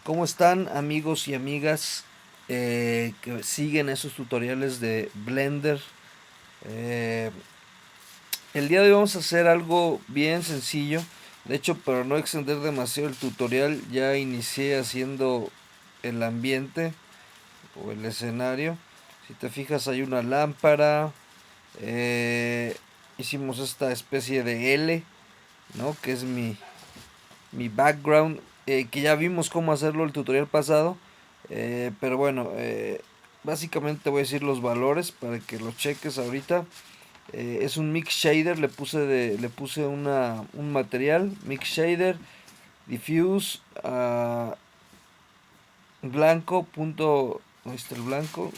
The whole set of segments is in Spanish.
¿Cómo están amigos y amigas que siguen esos tutoriales de Blender? Eh, el día de hoy vamos a hacer algo bien sencillo. De hecho, para no extender demasiado el tutorial, ya inicié haciendo el ambiente o el escenario. Si te fijas, hay una lámpara. eh, Hicimos esta especie de L, ¿no? Que es mi background, que ya vimos cómo hacerlo el tutorial pasado, pero bueno, básicamente te voy a decir los valores para que los cheques ahorita. Es un mix shader, le puse un material, mix shader, diffuse, blanco, ahí está el blanco,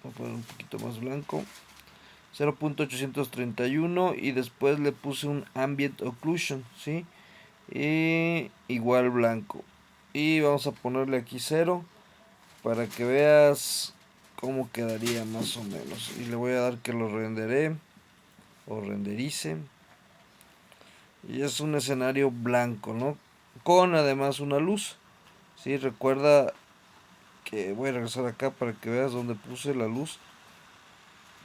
voy a poner un poquito más blanco, 0.831 y después le puse un ambient occlusion, ¿sí? Y igual blanco. Y vamos a ponerle aquí 0 para que veas cómo quedaría más o menos. Y le voy a dar que lo renderé o renderice. Y es un escenario blanco, ¿no? Con además una luz. Sí, recuerda que voy a regresar acá para que veas dónde puse la luz.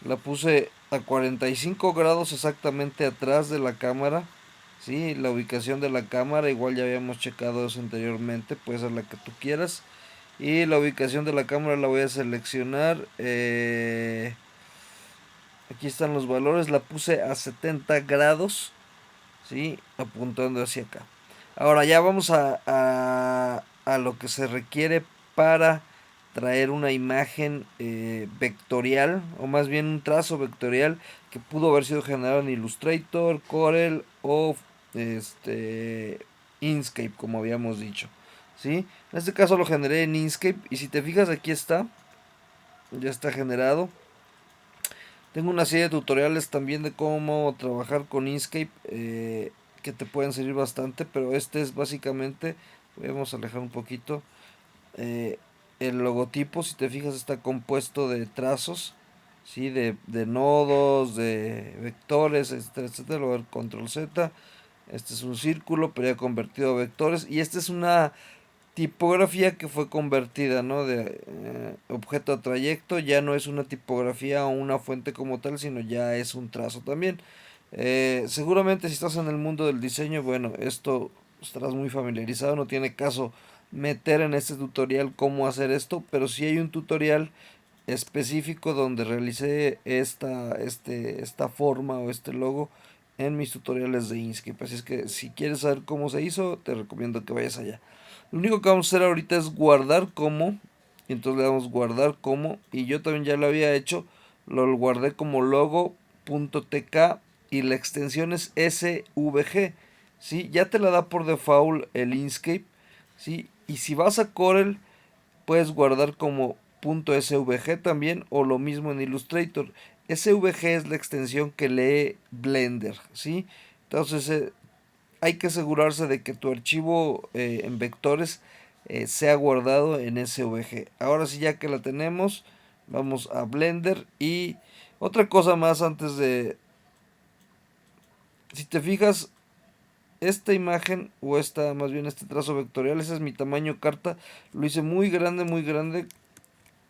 La puse a 45 grados exactamente atrás de la cámara. Sí, la ubicación de la cámara, igual ya habíamos checado eso anteriormente, puede ser la que tú quieras. Y la ubicación de la cámara la voy a seleccionar. Aquí están los valores, la puse a 70 grados, ¿sí? Apuntando hacia acá. Ahora ya vamos a lo que se requiere para traer una imagen vectorial, o más bien un trazo vectorial que pudo haber sido generado en Illustrator, Corel o este Inkscape, como habíamos dicho. ¿Sí? En este caso lo generé en Inkscape y si te fijas aquí está, ya está generado. Tengo una serie de tutoriales también de cómo trabajar con Inkscape que te pueden servir bastante, pero este es básicamente, vamos a alejar un poquito, eh, el logotipo, si te fijas, está compuesto de trazos, ¿sí? De nodos, de vectores, etcétera, etcétera. Lo voy a dar control Z. Este es un círculo, pero ya convertido a vectores. Y esta es una tipografía que fue convertida, ¿no? De objeto a trayecto, ya no es una tipografía o una fuente como tal, sino ya es un trazo también. Seguramente si estás en el mundo del diseño, bueno, esto estarás muy familiarizado, no tiene caso meter en este tutorial cómo hacer esto, pero sí hay un tutorial específico donde realicé esta forma o este logo en mis tutoriales de Inkscape. Así es que si quieres saber cómo se hizo, te recomiendo que vayas allá. Lo único que vamos a hacer ahorita es guardar como. Y entonces le damos guardar como. Y yo también ya lo había hecho. Lo guardé como logo.tk y la extensión es SVG. ¿Sí? Ya te la da por default el Inkscape. ¿Sí? Y si vas a Corel, puedes guardar como .svg también o lo mismo en Illustrator. SVG es la extensión que lee Blender, ¿sí? Entonces hay que asegurarse de que tu archivo en vectores sea guardado en SVG. Ahora sí, ya que la tenemos, vamos a Blender y otra cosa más antes de, si te fijas, esta imagen o esta, más bien este trazo vectorial, ese es mi tamaño carta, lo hice muy grande,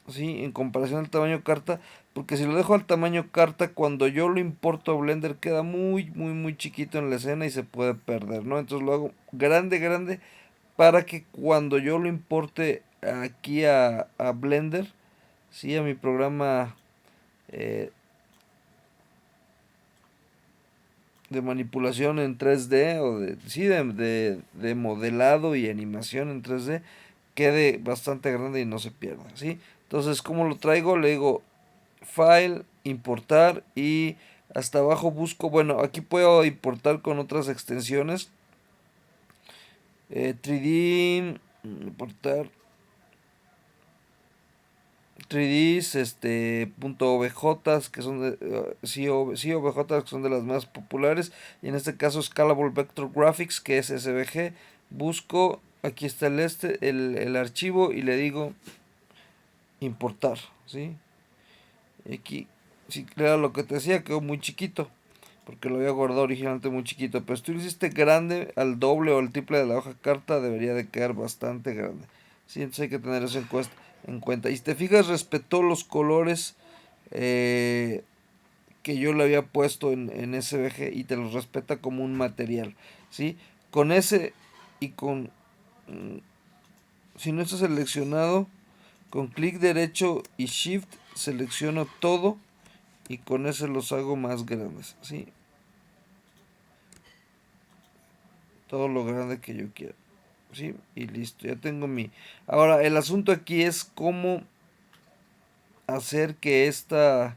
¿sí? En comparación al tamaño carta, porque si lo dejo al tamaño carta, cuando yo lo importo a Blender queda muy chiquito en la escena y se puede perder, ¿no? Entonces lo hago grande para que cuando yo lo importe aquí a Blender, ¿sí? A mi programa eh, de manipulación en 3D o sí, de modelado y animación en 3D, quede bastante grande y no se pierda, ¿sí? Entonces, ¿cómo lo traigo? Le digo File, importar y hasta abajo busco, bueno, aquí puedo importar con otras extensiones. 3D, importar 3Ds, punto .obj, que son de, sí, sí, obj, que son de las más populares, y en este caso Scalable Vector Graphics, que es SVG. Busco, aquí está el archivo y le digo importar, ¿sí? Aquí, si claro, lo que te decía, quedó muy chiquito, porque lo había guardado originalmente muy chiquito, pero si tú lo hiciste grande, al doble o al triple de la hoja carta, debería de quedar bastante grande. ¿sí? Entonces hay que tener eso en cuenta. Y si te fijas, respetó los colores que yo le había puesto en SVG y te los respeta como un material, ¿sí? Con ese y con... mm, si no está seleccionado, con clic derecho y shift selecciono todo y con ese los hago más grandes, ¿sí? Todo lo grande que yo quiera, ¿sí? Y listo, ya tengo mi... Ahora, el asunto aquí es cómo hacer que estos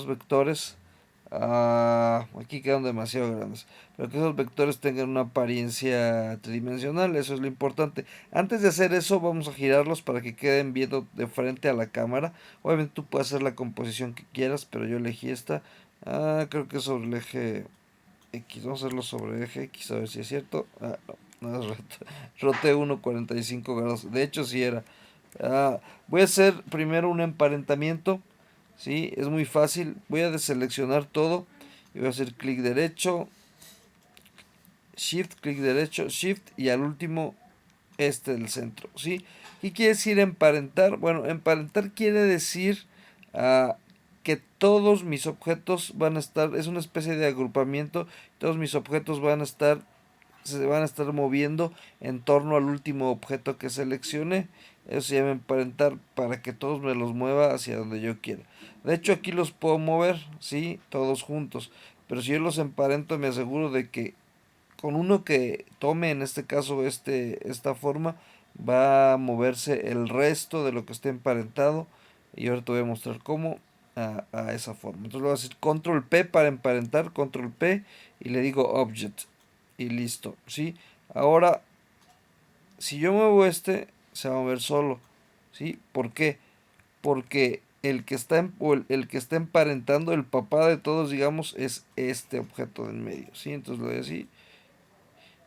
vectores, aquí quedan demasiado grandes, pero que esos vectores tengan una apariencia tridimensional, eso es lo importante. Antes de hacer eso, vamos a girarlos para que queden viendo de frente a la cámara. Obviamente tú puedes hacer la composición que quieras, pero yo elegí esta. Creo que es sobre el eje X, vamos a hacerlo sobre el eje X, a ver si es cierto. No es roté 1,45 grados, de hecho sí era. Voy a hacer primero un emparentamiento. ¿Sí? Es muy fácil. Voy a deseleccionar todo y voy a hacer clic derecho, shift, clic derecho, shift y al último del centro, ¿sí? ¿Qué quiere decir emparentar? Bueno, emparentar quiere decir ah, que todos mis objetos van a estar, es una especie de agrupamiento, todos mis objetos se van a estar moviendo en torno al último objeto que seleccione. Eso se llama emparentar para que todos me los mueva hacia donde yo quiera. De hecho aquí los puedo mover, sí, todos juntos. Pero si yo los emparento me aseguro de que con uno que tome en este caso esta forma va a moverse el resto de lo que esté emparentado. Y ahora te voy a mostrar cómo a esa forma. Entonces le voy a decir control P para emparentar, control P y le digo object y listo, ¿sí? Ahora, si yo muevo se va a mover solo, ¿sí? ¿Por qué? Porque el que está emparentando, el papá de todos, digamos, es este objeto de en medio, ¿sí? Entonces lo doy así.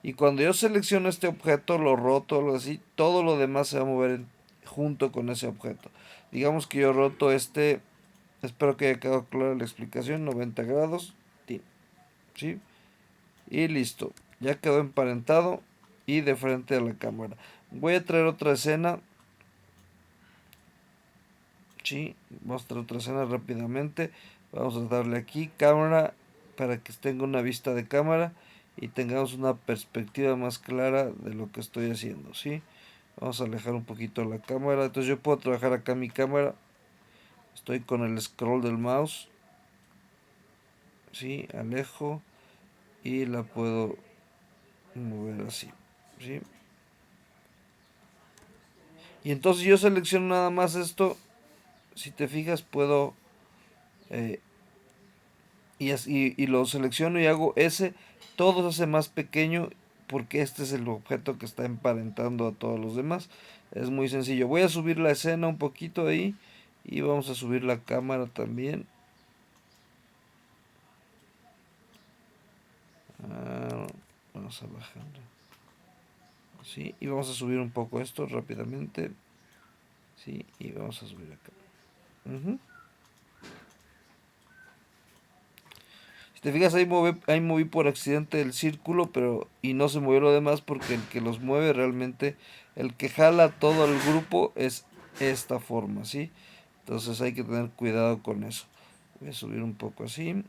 Y cuando yo selecciono este objeto, lo roto, algo así, todo lo demás se va a mover junto con ese objeto. Digamos que yo roto espero que haya quedado clara la explicación, 90 grados, ¿sí? Y listo, ya quedó emparentado y de frente a la cámara. Voy a traer otra escena. Sí, vamos a traer otra escena rápidamente. Vamos a darle aquí cámara para que tenga una vista de cámara y tengamos una perspectiva más clara de lo que estoy haciendo, ¿sí? Vamos a alejar un poquito la cámara. Entonces yo puedo trabajar acá mi cámara. Estoy con el scroll del mouse. Sí, alejo y la puedo mover así, ¿sí? Y entonces yo selecciono nada más esto. Si te fijas, puedo eh, y lo selecciono y hago ese. Todo se hace más pequeño porque este es el objeto que está emparentando a todos los demás. Es muy sencillo. Voy a subir la escena un poquito ahí y vamos a subir la cámara también. Vamos a bajar. Sí, y vamos a subir un poco esto rápidamente. Sí, y vamos a subir acá. Si te fijas, ahí moví por accidente el círculo, pero y no se movió lo demás porque el que los mueve realmente, el que jala todo el grupo es esta forma, ¿sí? Entonces hay que tener cuidado con eso. Voy a subir un poco así,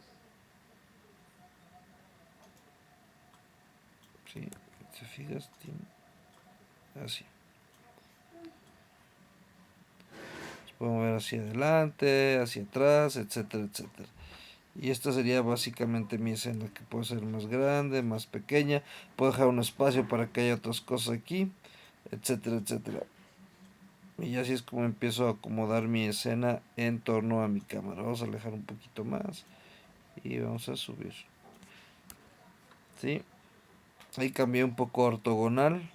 ¿sí? Si te fijas, así. Se puede mover hacia adelante, hacia atrás, etcétera, etcétera. Y esta sería básicamente mi escena, que puede ser más grande, más pequeña. Puedo dejar un espacio para que haya otras cosas aquí, etcétera, etcétera. Y así es como empiezo a acomodar mi escena en torno a mi cámara. Vamos a alejar un poquito más y vamos a subir. ¿Sí? Ahí cambié un poco ortogonal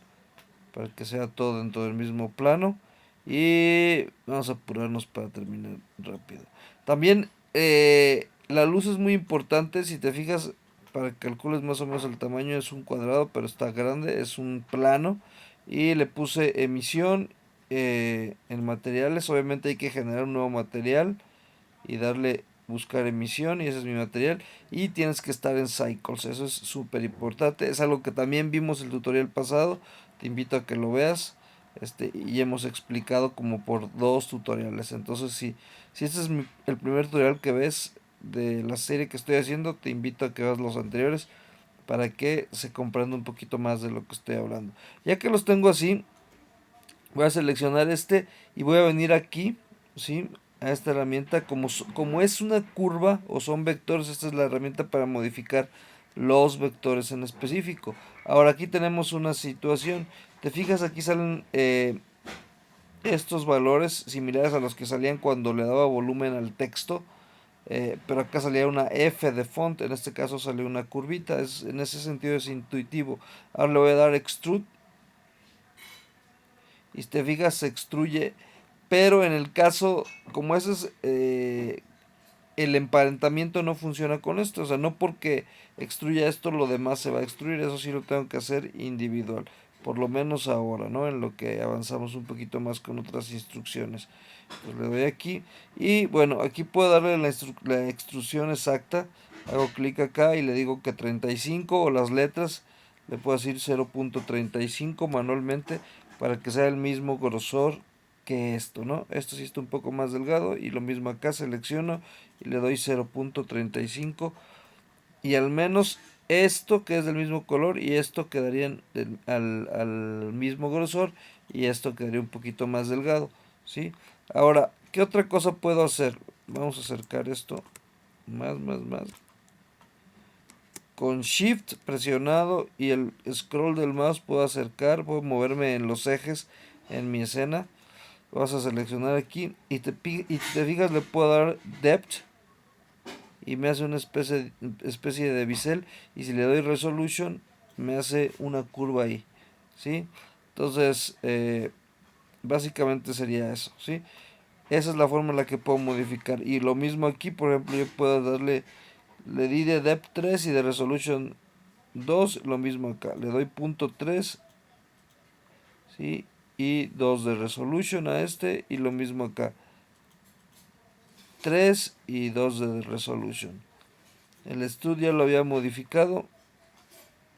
para que sea todo dentro del mismo plano. Y vamos a apurarnos para terminar rápido. También la luz es muy importante. Si te fijas, para que calcules más o menos el tamaño, es un cuadrado, pero está grande, es un plano. Y le puse emisión en materiales. Obviamente hay que generar un nuevo material y darle buscar emisión y ese es mi material y tienes que estar en cycles, eso es súper importante, es algo que también vimos el tutorial pasado, te invito a que lo veas. Y hemos explicado como por 2 tutoriales. Entonces, si este es el primer tutorial que ves de la serie que estoy haciendo, te invito a que veas los anteriores para que se comprenda un poquito más de lo que estoy hablando. Ya que los tengo así, voy a seleccionar y voy a venir aquí, ¿sí? A esta herramienta. Como es una curva o son vectores, esta es la herramienta para modificar los vectores en específico. Ahora aquí tenemos una situación. Te fijas, aquí salen estos valores similares a los que salían cuando le daba volumen al texto. Pero acá salía una F de font, en este caso salió una curvita, en ese sentido es intuitivo. Ahora le voy a dar extrude y si te fijas se extruye, pero en el caso, como ese es el emparentamiento, no funciona con esto, o sea, no porque extruya esto lo demás se va a extruir, eso sí lo tengo que hacer individual, por lo menos ahora, ¿no? En lo que avanzamos un poquito más con otras instrucciones. Pues le doy aquí y bueno, aquí puedo darle la extrusión exacta, hago clic acá y le digo que 35 o las letras, le puedo decir 0.35 manualmente para que sea el mismo grosor que esto, ¿no? Esto sí está un poco más delgado y lo mismo acá selecciono y le doy 0.35 y al menos esto que es del mismo color y esto quedarían al mismo grosor y esto quedaría un poquito más delgado, ¿sí? Ahora, ¿qué otra cosa puedo hacer? Vamos a acercar esto más. Con Shift presionado y el scroll del mouse puedo acercar, puedo moverme en los ejes en mi escena. Vas a seleccionar aquí y y te fijas, le puedo dar Depth y me hace una especie de bisel, y si le doy Resolution me hace una curva ahí, ¿sí? Entonces, básicamente sería eso, ¿sí? Esa es la forma en la que puedo modificar. Y lo mismo aquí, por ejemplo, yo puedo le di de Depth 3 y de Resolution 2, lo mismo acá. Le doy punto 3, ¿sí? Y 2 de Resolution a y lo mismo acá. 3 y 2 de Resolution. El estudio ya lo había modificado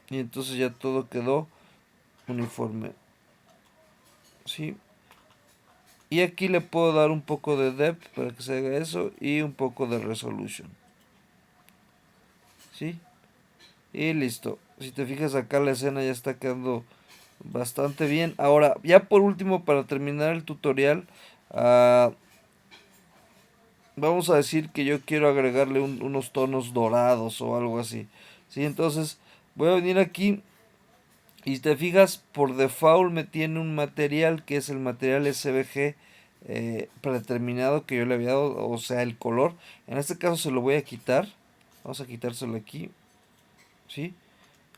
y entonces ya todo quedó uniforme, ¿sí? Y aquí le puedo dar un poco de depth para que se haga eso y un poco de resolution, ¿sí? Y listo. Si te fijas acá la escena ya está quedando bastante bien. Ahora, ya por último, para terminar el tutorial, vamos a decir que yo quiero agregarle unos tonos dorados o algo así, ¿sí? Entonces voy a venir aquí y si te fijas, por default me tiene un material que es el material SVG predeterminado que yo le había dado, o sea, el color. En este caso se lo voy a quitar. Vamos a quitárselo aquí, ¿sí?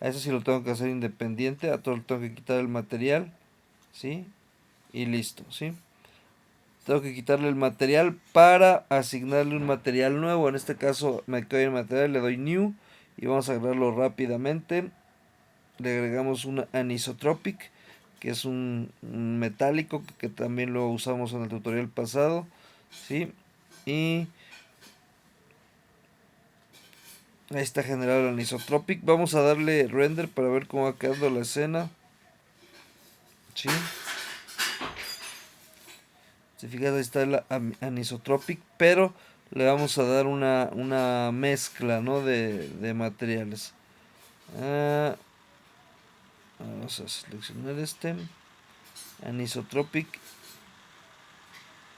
A ese sí lo tengo que hacer independiente, a todo le tengo que quitar el material, ¿sí? Y listo, ¿sí? Tengo que quitarle el material para asignarle un material nuevo. En este caso me quedo en material, le doy New y vamos a agregarlo rápidamente. Le agregamos un anisotropic, que es un metálico que también lo usamos en el tutorial pasado, ¿sí? Y ahí está generado el anisotropic. Vamos a darle render para ver cómo va quedando la escena, ¿sí? Si fijas, ahí está el anisotropic, pero le vamos a dar una mezcla, ¿no? de materiales. Vamos a seleccionar anisotropic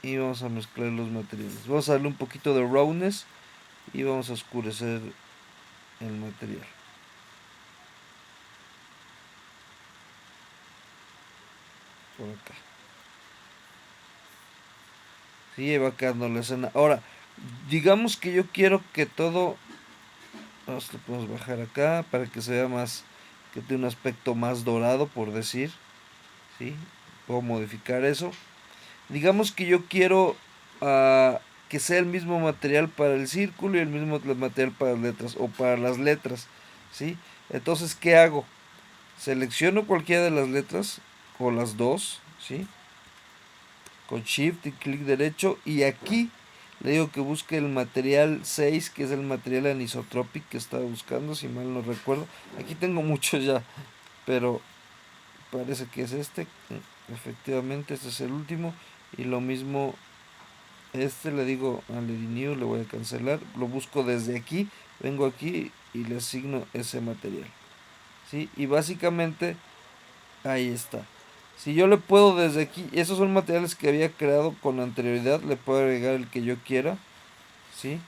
y vamos a mezclar los materiales. Vamos a darle un poquito de rawness y vamos a oscurecer el material. Por acá. Sí, va quedando la escena. Ahora, digamos que yo quiero que todo... Lo podemos bajar acá para que se vea más... Que tenga un aspecto más dorado, por decir. ¿Sí? Puedo modificar eso. Digamos que yo quiero que sea el mismo material para el círculo y el mismo material para las letras o para las letras, ¿sí? Entonces, ¿qué hago? Selecciono cualquiera de las letras o las dos, ¿sí? Con Shift y clic derecho y aquí le digo que busque el material 6, que es el material anisotropic que estaba buscando, si mal no recuerdo. Aquí tengo muchos ya, pero parece que es este. Efectivamente, este es el último. Y lo mismo, este le digo al new, le voy a cancelar. Lo busco desde aquí. Vengo aquí y le asigno ese material. ¿Sí? Y básicamente ahí está. Si yo le puedo desde aquí, esos son materiales que había creado con anterioridad, le puedo agregar el que yo quiera. ¿Sí?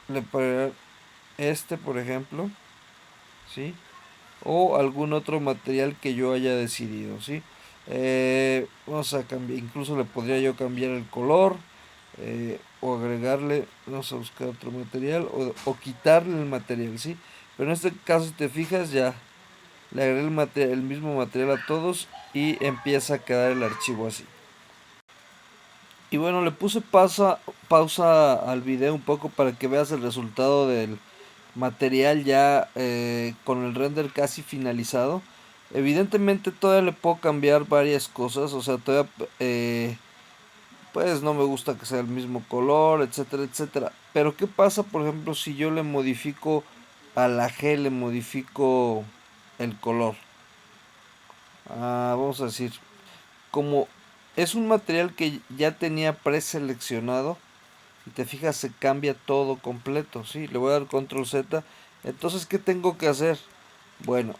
Le puedo agregar este, por ejemplo. ¿Sí? O algún otro material que yo haya decidido, ¿sí? Vamos a cambiar, incluso le podría yo cambiar el color, o agregarle, vamos a buscar otro material, o quitarle el material, ¿sí? Pero en este caso, si te fijas, ya le agregué el mismo material a todos y empieza a quedar el archivo así. Y bueno, le puse pausa al video un poco para que veas el resultado del material ya, con el render casi finalizado. Evidentemente todavía le puedo cambiar varias cosas, o sea, todavía, pues no me gusta que sea el mismo color, etcétera, etcétera. Pero ¿qué pasa, por ejemplo, si yo le modifico a la G, le modifico el color? Vamos a decir, como es un material que ya tenía preseleccionado, y te fijas, se cambia todo completo, ¿sí? Le voy a dar control Z. Entonces, ¿qué tengo que hacer? Bueno,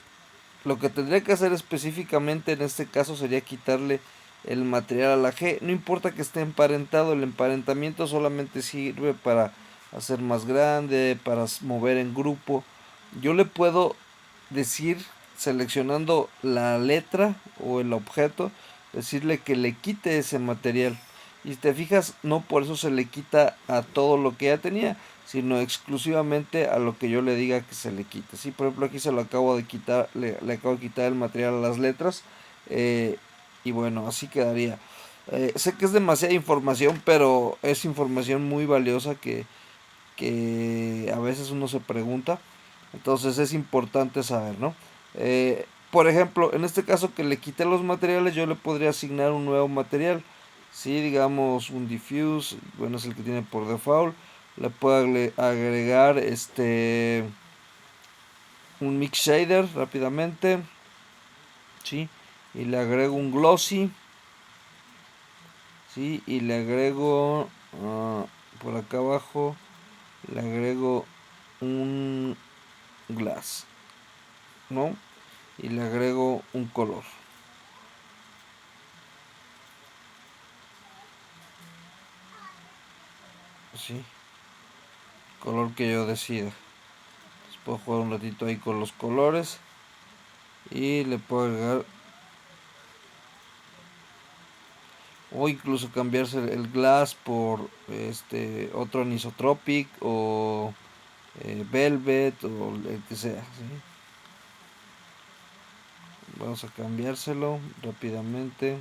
lo que tendría que hacer específicamente en este caso sería quitarle el material a la G. No importa que esté emparentado, el emparentamiento solamente sirve para hacer más grande, para mover en grupo. Yo le puedo decir, seleccionando la letra o el objeto, decirle que le quite ese material. Y si te fijas, no por eso se le quita a todo lo que ya tenía, sino exclusivamente a lo que yo le diga que se le quite. ¿Sí? Por ejemplo, aquí se lo acabo de quitar, le acabo de quitar el material a las letras. Y bueno, así quedaría. Sé que es demasiada información, pero es información muy valiosa que a veces uno se pregunta. Entonces es importante saber, ¿no? Por ejemplo, en este caso que le quité los materiales, yo le podría asignar un nuevo material. Si digamos un diffuse, bueno, es el que tiene por default. Le puedo agregar un mix shader rápidamente. ¿Sí? Y le agrego un glossy. ¿Sí? Y le agrego, por acá abajo, le agrego un glass, ¿no? Y le agrego un color. ¿Sí? Color que yo decida. Entonces puedo jugar un ratito ahí con los colores. Y le puedo agregar, o incluso cambiarse el glass por otro anisotropic o velvet o el que sea, ¿sí? Vamos a cambiárselo rápidamente.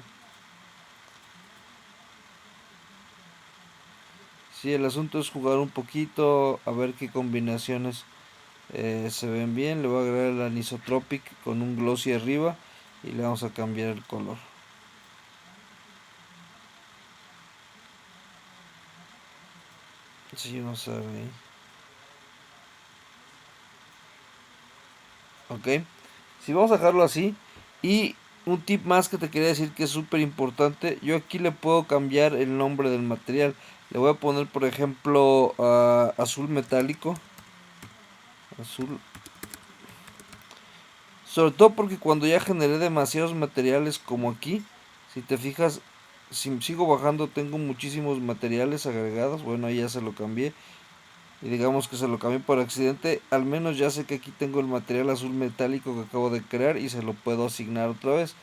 Sí, el asunto es jugar un poquito, a ver qué combinaciones se ven bien. Le voy a agregar el anisotropic con un glossy arriba y le vamos a cambiar el color. Sí, vamos a ver ahí. Ok, si vamos a dejarlo así. Y un tip más que te quería decir que es súper importante, yo aquí le puedo cambiar el nombre del material. Le voy a poner, por ejemplo, azul metálico. Azul. Sobre todo porque cuando ya generé demasiados materiales como aquí, si te fijas, si sigo bajando tengo muchísimos materiales agregados. Bueno, ahí ya se lo cambié. Y digamos que se lo cambié por accidente. Al menos ya sé que aquí tengo el material azul metálico que acabo de crear y se lo puedo asignar otra vez.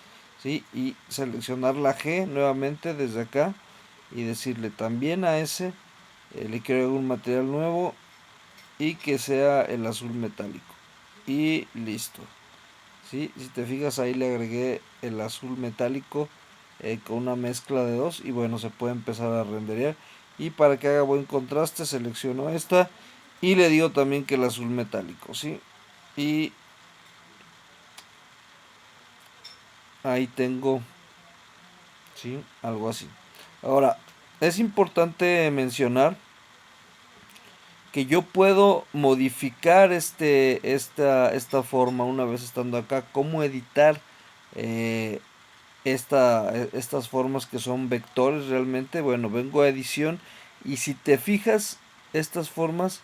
¿Sí? Y seleccionar la G nuevamente desde acá y decirle también a ese, le quiero un material nuevo y que sea el azul metálico. Y listo. ¿Sí? Si te fijas ahí le agregué el azul metálico, con una mezcla de dos y bueno, se puede empezar a renderear. Y para que haga buen contraste selecciono esta y le digo también que el azul metálico, ¿sí? Y ahí tengo, ¿sí? Algo así. Ahora, es importante mencionar que yo puedo modificar esta forma una vez estando acá, cómo editar eh, estas formas que son vectores realmente. Bueno, vengo a edición y si te fijas, estas formas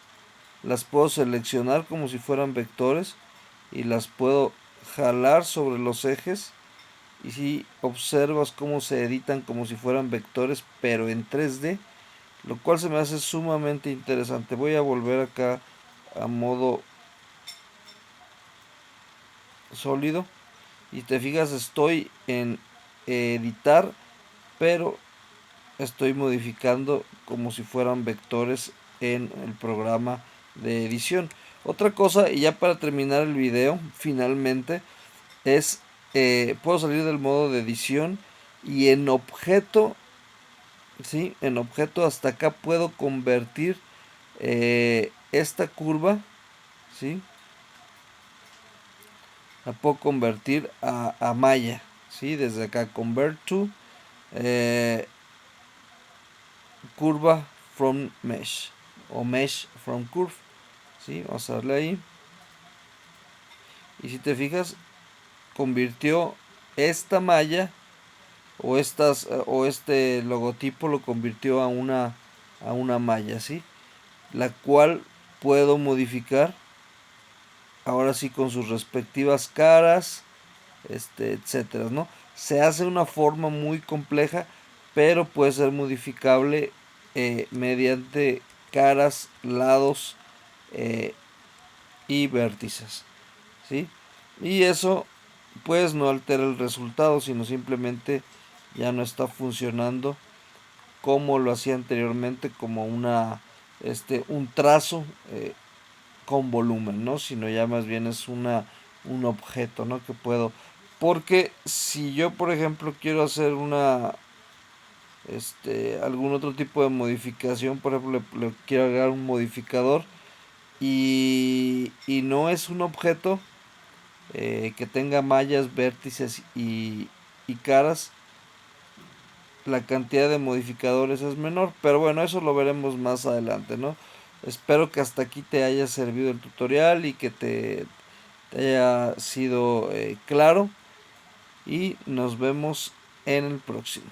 las puedo seleccionar como si fueran vectores y las puedo jalar sobre los ejes, y si observas cómo se editan como si fueran vectores pero en 3D, lo cual se me hace sumamente interesante. Voy a volver acá a modo sólido y te fijas, estoy en editar, pero estoy modificando como si fueran vectores en el programa de edición. Otra cosa, y ya para terminar el video finalmente, es puedo salir del modo de edición y en objeto, ¿sí? En objeto hasta acá puedo convertir esta curva, ¿sí? La puedo convertir a malla, ¿sí? Desde acá, convert to eh, curva from mesh o mesh from curve, ¿sí? Vamos a darle ahí. Y si te fijas, convirtió esta malla o este logotipo lo convirtió a una malla, ¿sí? La cual puedo modificar ahora sí con sus respectivas caras, etcétera, ¿no? Se hace una forma muy compleja, pero puede ser modificable mediante caras, lados eh, y vértices, ¿sí? Y eso pues no altera el resultado, sino simplemente ya no está funcionando como lo hacía anteriormente, como un trazo con volumen, ¿no? Sino ya más bien es un objeto, ¿no? Que puedo, porque si yo por ejemplo quiero hacer algún otro tipo de modificación, por ejemplo le quiero agregar un modificador y no es un objeto que tenga mallas, vértices y caras, la cantidad de modificadores es menor, pero bueno, eso lo veremos más adelante, ¿no? Espero que hasta aquí te haya servido el tutorial y que te haya sido claro, y nos vemos en el próximo.